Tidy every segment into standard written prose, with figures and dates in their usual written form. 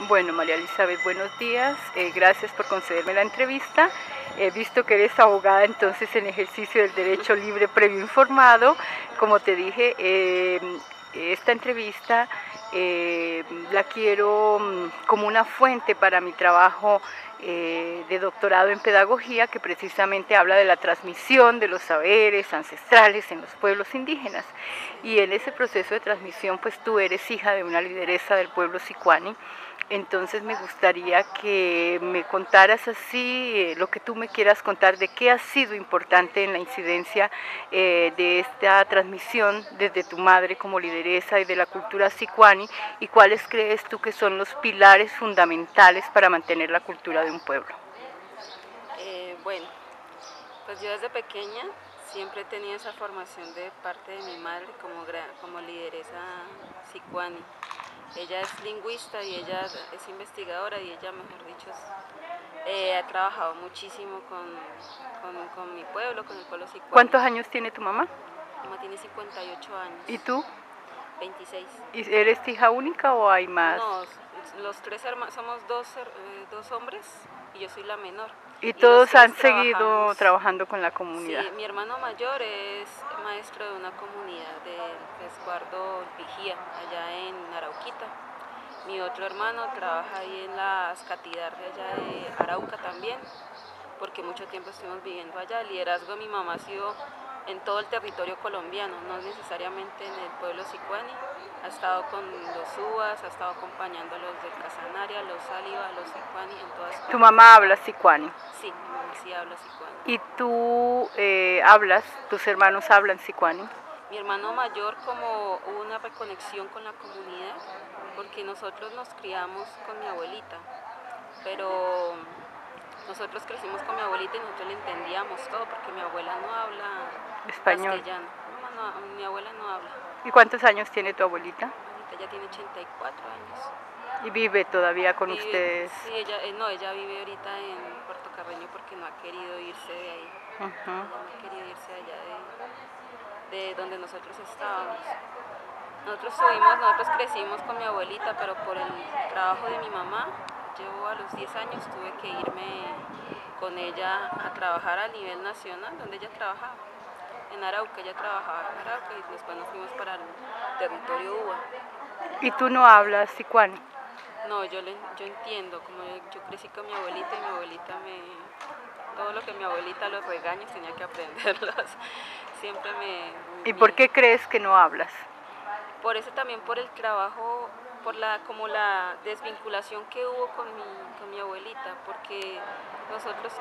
Bueno, María Elizabeth, buenos días. Gracias por concederme la entrevista. He visto que eres abogada, entonces en ejercicio del derecho libre previo informado. Como te dije, esta entrevista la quiero como una fuente para mi trabajo de doctorado en pedagogía, que precisamente habla de la transmisión de los saberes ancestrales en los pueblos indígenas. Y en ese proceso de transmisión, pues tú eres hija de una lideresa del pueblo sicuani. Entonces me gustaría que me contaras así lo que tú me quieras contar de qué ha sido importante en la incidencia de esta transmisión desde tu madre como lideresa y de la cultura sicuani, y cuáles crees tú que son los pilares fundamentales para mantener la cultura de un pueblo. Bueno, pues yo desde pequeña siempre he tenido esa formación de parte de mi madre como lideresa sicuani. Ella es lingüista y ella es investigadora y ella, mejor dicho, ha trabajado muchísimo con mi pueblo, con el pueblo sicuani. ¿Cuántos años tiene tu mamá? Mi mamá tiene 58 años. ¿Y tú? 26. ¿Y eres hija única o hay más? No, los tres hermanos, somos dos hombres y yo soy la menor. ¿Y todos han seguido trabajamos trabajando con la comunidad? Sí, mi hermano mayor es maestro de una comunidad del resguardo Vigía, allá en Arauquita. Mi otro hermano trabaja ahí en las Catidar de allá de Arauca también, porque mucho tiempo estuvimos viviendo allá. El liderazgo de mi mamá ha sido en todo el territorio colombiano, no necesariamente en el pueblo sicuani. Ha estado con los uvas, ha estado acompañando a los del Casanaria, los Sáliva, los sicuani, en todas partes. ¿Tu mamá habla sicuani? Sí, mi mamá sí habla sicuani. ¿Y tú hablas, tus hermanos hablan sicuani? Mi hermano mayor, como hubo una reconexión con la comunidad, porque nosotros nos criamos con mi abuelita, pero nosotros crecimos con mi abuelita y nosotros le entendíamos todo, porque mi abuela no habla español. Castellano. Mi abuela no habla. ¿Y cuántos años tiene tu abuelita? Ahorita ya tiene 84 años. ¿Y vive todavía con ustedes? Sí, ella vive ahorita en Puerto Carreño porque no ha querido irse de ahí. No ha querido irse allá de donde nosotros estábamos. Nosotros crecimos con mi abuelita, pero por el trabajo de mi mamá, yo a los 10 años tuve que irme con ella a trabajar a nivel nacional, donde ella trabajaba. En Arauca, ella trabajaba en Arauca y después nos fuimos para el territorio UBA. ¿Y tú no hablas sicuani? No, yo entiendo, como yo crecí con mi abuelita y mi abuelita todo lo que mi abuelita, los regaños, tenía que aprenderlos. Siempre ¿Y por qué crees que no hablas? Por eso también, por el trabajo, como la desvinculación que hubo con mi abuelita, porque nosotros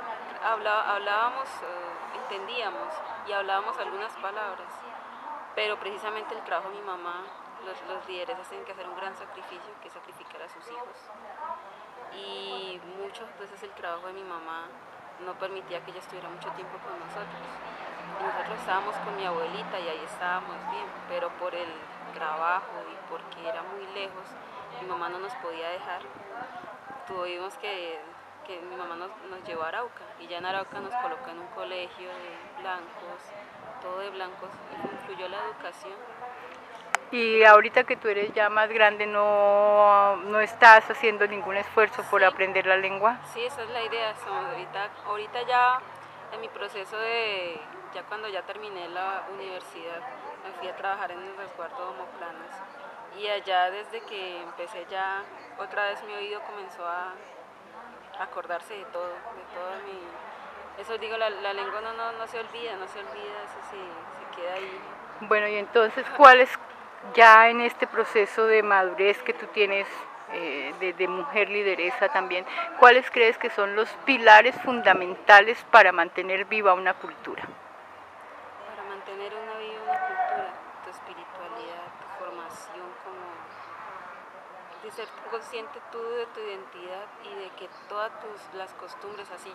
hablábamos, entendíamos y hablábamos algunas palabras, pero precisamente el trabajo de mi mamá, los líderes tienen que hacer un gran sacrificio, que es sacrificar a sus hijos. Y muchas veces el trabajo de mi mamá no permitía que ella estuviera mucho tiempo con nosotros. Y nosotros estábamos con mi abuelita y ahí estábamos bien, pero por el trabajo y porque era muy lejos, mi mamá no nos podía dejar. Tuvimos que mi mamá nos llevó a Arauca y ya en Arauca nos colocó en un colegio de blancos, todo de blancos, influyó la educación. Y ahorita que tú eres ya más grande, ¿no estás haciendo ningún esfuerzo por aprender la lengua? Sí, esa es la idea. Ahorita ya en mi proceso ya cuando ya terminé la universidad, me fui a trabajar en el resguardo de Homoplanas. Y allá desde que empecé ya, otra vez mi oído comenzó a acordarse de todo Eso digo, la lengua no se olvida, eso se queda ahí. Bueno, y entonces, ¿cuáles ya en este proceso de madurez que tú tienes de mujer lideresa también, cuáles crees que son los pilares fundamentales para mantener viva una cultura? Para mantener viva una cultura, tu espiritualidad, tu formación, de ser consciente tú de tu identidad y de que todas las costumbres, así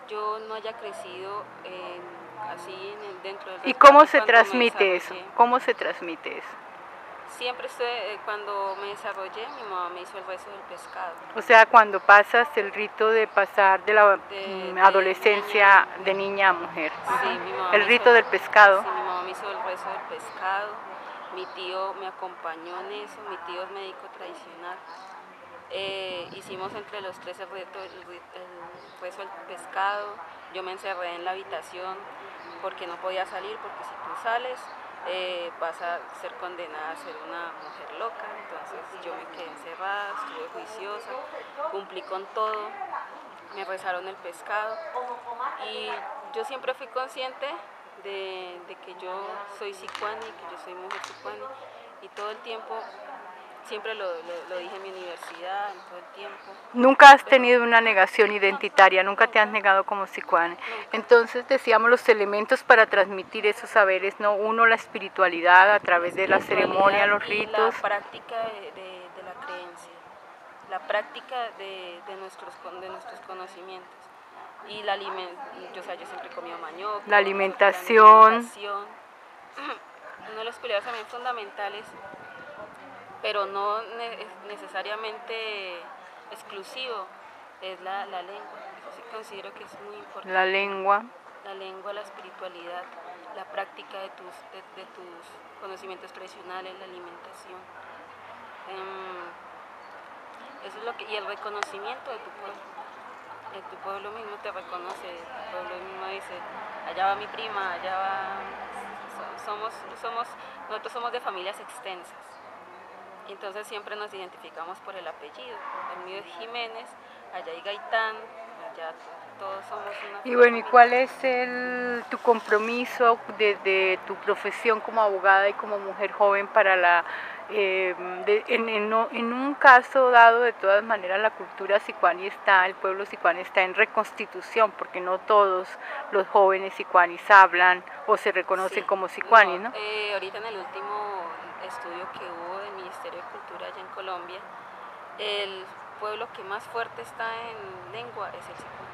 yo no haya crecido dentro del ¿Y cómo se transmite eso? ¿Cómo se transmite eso? Siempre cuando me desarrollé, mi mamá me hizo el rezo del pescado. O sea, cuando pasas el rito de pasar de la adolescencia de niña a mujer. Sí, mi mamá el rito del pescado. Sí, mi mamá me hizo el rezo del pescado. Mi tío me acompañó en eso, mi tío es médico tradicional Hicimos entre los tres el rezo del pescado. Yo me encerré en la habitación porque no podía salir, porque si tú sales vas a ser condenada a ser una mujer loca. Entonces yo me quedé encerrada, estuve juiciosa, cumplí con todo, me rezaron el pescado y yo siempre fui consciente de que yo soy sicuani, que yo soy mujer sicuani, y todo el tiempo, siempre lo dije en mi universidad, en todo el tiempo. Nunca has tenido una negación identitaria, nunca te has negado como sicuani. Entonces decíamos los elementos para transmitir esos saberes, ¿no? Uno, la espiritualidad a través de la ceremonia, los ritos. La práctica de la creencia, la práctica de nuestros conocimientos. Y yo siempre he comido manioc. La alimentación. Uno de los pilares también fundamentales, pero no necesariamente exclusivo, es la lengua. Eso sí considero que es muy importante. La lengua. La lengua, la espiritualidad, la práctica de tus conocimientos tradicionales, la alimentación. Eso es lo que, y el reconocimiento de tu pueblo. Tu pueblo mismo te reconoce, tu pueblo mismo dice, allá va mi prima, allá va... Nosotros somos de familias extensas, y entonces siempre nos identificamos por el apellido. El mío es Jiménez, allá hay Gaitán, allá todos somos una... Y bueno, ¿y cuál es tu compromiso de tu profesión como abogada y como mujer joven para la... en un caso dado, de todas maneras, la cultura sicuani el pueblo sicuani está en reconstitución, porque no todos los jóvenes sicuanis hablan o se reconocen como sicuanis, ¿no? Ahorita en el último estudio que hubo del Ministerio de Cultura allá en Colombia, el pueblo que más fuerte está en lengua es el sicuani.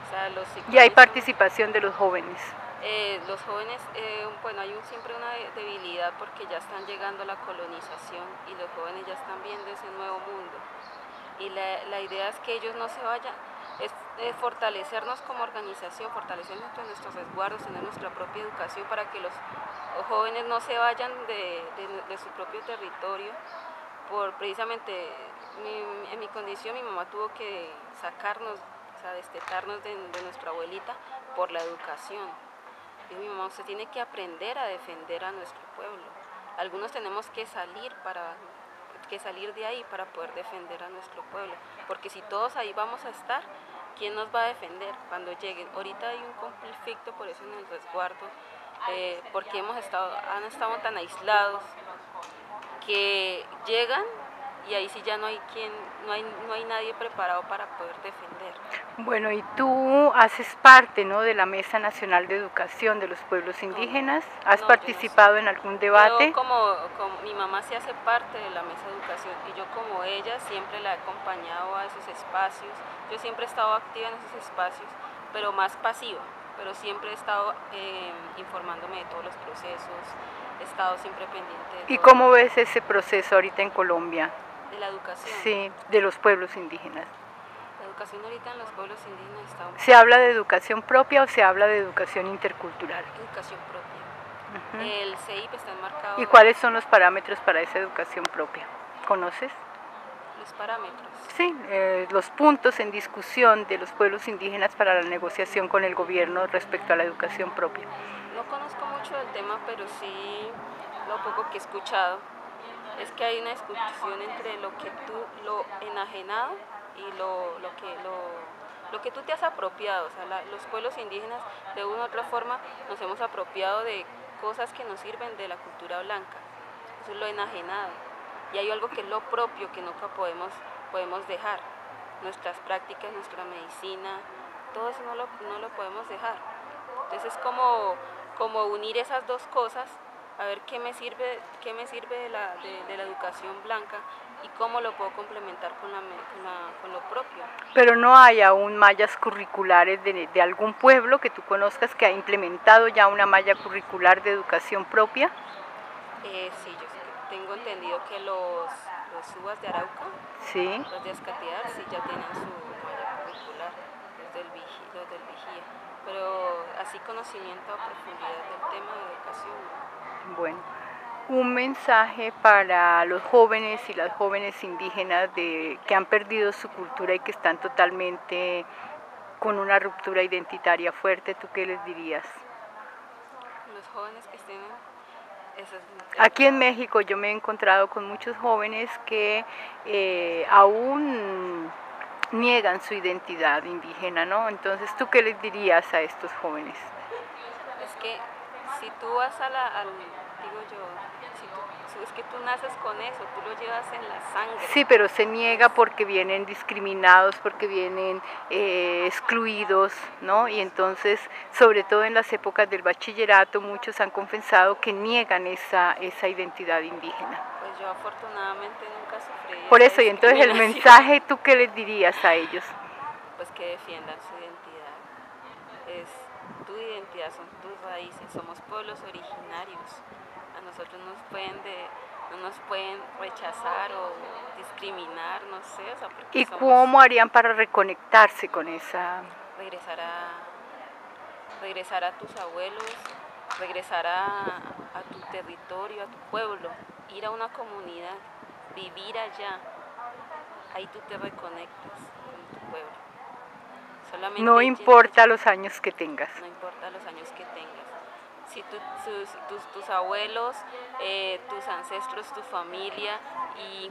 O sea, los sicuanis, y hay participación de los jóvenes. Los jóvenes, bueno, hay siempre una debilidad porque ya están llegando a la colonización y los jóvenes ya están viendo ese nuevo mundo. Y la idea es que ellos no se vayan, es fortalecernos como organización, fortalecer nuestros resguardos, tener nuestra propia educación para que los jóvenes no se vayan de su propio territorio. Precisamente en mi condición mi mamá tuvo que sacarnos, o sea, destetarnos de nuestra abuelita por la educación. Y mi mamá, usted tiene que aprender a defender a nuestro pueblo. Algunos tenemos que salir de ahí para poder defender a nuestro pueblo, porque si todos ahí vamos a estar, ¿quién nos va a defender cuando lleguen? Ahorita hay un conflicto por eso en el resguardo, porque han estado tan aislados que llegan y ahí sí ya no hay nadie preparado para poder defender. Bueno, y tú haces parte, ¿no?, de la Mesa Nacional de Educación de los Pueblos Indígenas. ¿Has participado en algún debate? Yo como mi mamá sí hace parte de la Mesa de Educación y yo como ella siempre la he acompañado a esos espacios. Yo siempre he estado activa en esos espacios, pero más pasiva, pero siempre he estado informándome de todos los procesos, he estado siempre pendiente de todo. ¿Y cómo ves ese proceso ahorita en Colombia? ¿De la educación? Sí, de los pueblos indígenas. La educación ahorita en los pueblos indígenas está... ¿Se habla de educación propia o se habla de educación intercultural? Educación propia. El CEIP está enmarcado... ¿Y cuáles son los parámetros para esa educación propia? ¿Conoces? Los parámetros. Sí, los puntos en discusión de los pueblos indígenas para la negociación con el gobierno respecto a la educación propia. No conozco mucho del tema, pero sí lo poco que he escuchado es que hay una discusión entre lo enajenado y lo que tú te has apropiado. O sea, los pueblos indígenas de una u otra forma nos hemos apropiado de cosas que nos sirven de la cultura blanca. Eso es lo enajenado. Y hay algo que es lo propio que nunca podemos dejar. Nuestras prácticas, nuestra medicina, todo eso no lo podemos dejar. Entonces es como unir esas dos cosas, a ver qué me sirve de la educación blanca y cómo lo puedo complementar con lo propio. Pero no hay aún mallas curriculares de algún pueblo que tú conozcas que ha implementado ya una malla curricular de educación propia. Sí, yo tengo entendido que los subas de Arauca, sí, los de Ascatear, sí ya tienen su malla curricular, los del Vigía, pero así conocimiento a profundidad del tema de educación. Bueno, Un mensaje para los jóvenes y las jóvenes indígenas que han perdido su cultura y que están totalmente con una ruptura identitaria fuerte, ¿tú qué les dirías? Los jóvenes que estén Aquí en México yo me he encontrado con muchos jóvenes que aún niegan su identidad indígena, ¿no? Entonces, ¿tú qué les dirías a estos jóvenes? Es que si tú vas digo yo, es que tú naces con eso, tú lo llevas en la sangre. Sí, pero se niega porque vienen discriminados, porque vienen excluidos, ¿no? Y entonces, sobre todo en las épocas del bachillerato, muchos han confesado que niegan esa identidad indígena. Pues yo afortunadamente nunca sufrí. Por eso, y entonces el mensaje, ¿tú qué les dirías a ellos? Pues que defiendan su identidad. Tu identidad, son tus raíces, somos pueblos originarios. A nosotros no nos pueden rechazar o discriminar, no sé. O sea, ¿y cómo harían para reconectarse con esa? Regresar a tus abuelos, regresar a tu territorio, a tu pueblo, ir a una comunidad, vivir allá. Ahí tú te reconectas con tu pueblo. Solamente no importa los años que tengas. No importa los años que tengas. Si tus abuelos, tus ancestros, tu familia, y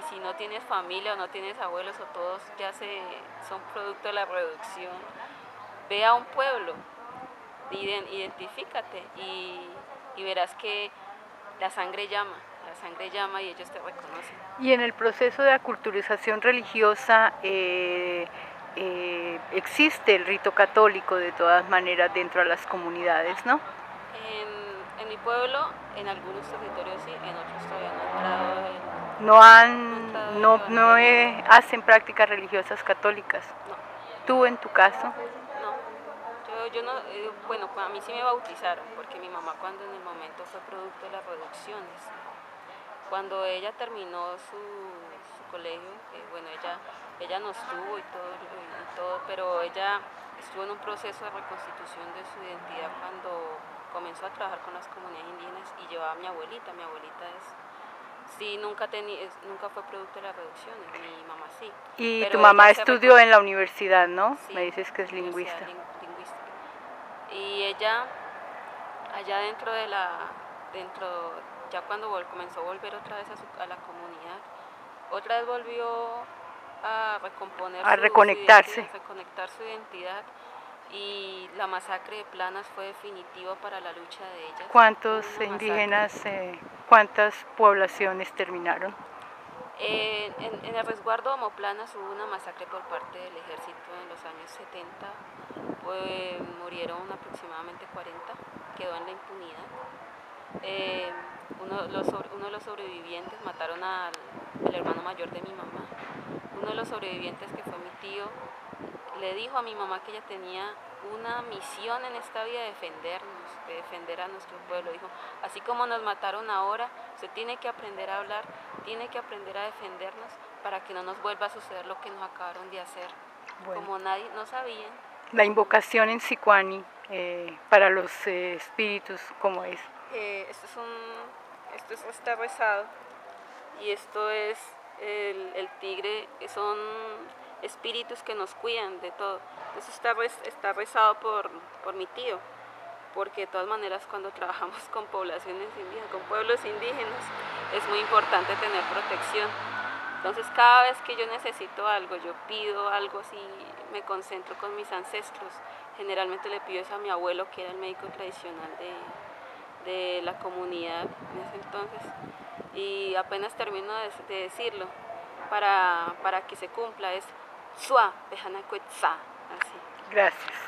si no tienes familia o no tienes abuelos o todos ya son producto de la reducción, ve a un pueblo, identifícate y verás que la sangre llama y ellos te reconocen. Y en el proceso de aculturización religiosa existe el rito católico de todas maneras dentro de las comunidades, ¿no? En mi pueblo, en algunos territorios sí, en otros todavía no han entrado. Hacen prácticas religiosas católicas. No. ¿Tú en tu caso? No. Yo no, bueno, a mí sí me bautizaron, porque mi mamá cuando en el momento fue producto de las reducciones. Cuando ella terminó su colegio, bueno, ella nos tuvo y todo, pero ella estuvo en un proceso de reconstitución de su identidad cuando comenzó a trabajar con las comunidades indígenas y llevaba a mi abuelita. Mi abuelita nunca fue producto de las reducciones, mi mamá sí. Y tu mamá estudió en la universidad, ¿no? Sí, me dices que es lingüista. Lingüística. Y ella, allá ya cuando comenzó a volver otra vez a la comunidad, otra vez volvió a reconectar su identidad, y la masacre de Planas fue definitiva para la lucha de ellas. ¿Cuántos indígenas, cuántas poblaciones terminaron? En el resguardo de Omoplanas hubo una masacre por parte del ejército en los años 70, murieron aproximadamente 40, quedó en la impunidad. Uno de los sobrevivientes mataron al hermano mayor de mi mamá. Uno de los sobrevivientes, que fue mi tío, le dijo a mi mamá que ella tenía una misión en esta vida de defendernos, de defender a nuestro pueblo. Dijo, así como nos mataron ahora, usted tiene que aprender a hablar, tiene que aprender a defendernos para que no nos vuelva a suceder lo que nos acabaron de hacer. Bueno. Como nadie no sabía. La invocación en Sicuani para los espíritus, ¿cómo es? Esto está rezado, y esto es el tigre, son espíritus que nos cuidan de todo. Entonces está rezado por mi tío, porque de todas maneras cuando trabajamos con poblaciones indígenas, con pueblos indígenas, es muy importante tener protección. Entonces cada vez que yo necesito algo, yo pido algo, si me concentro con mis ancestros, generalmente le pido eso a mi abuelo, que era el médico tradicional de la comunidad en ese entonces, y apenas termino de decirlo, para que se cumpla, es Sua, Bejanacuetza, así. Gracias.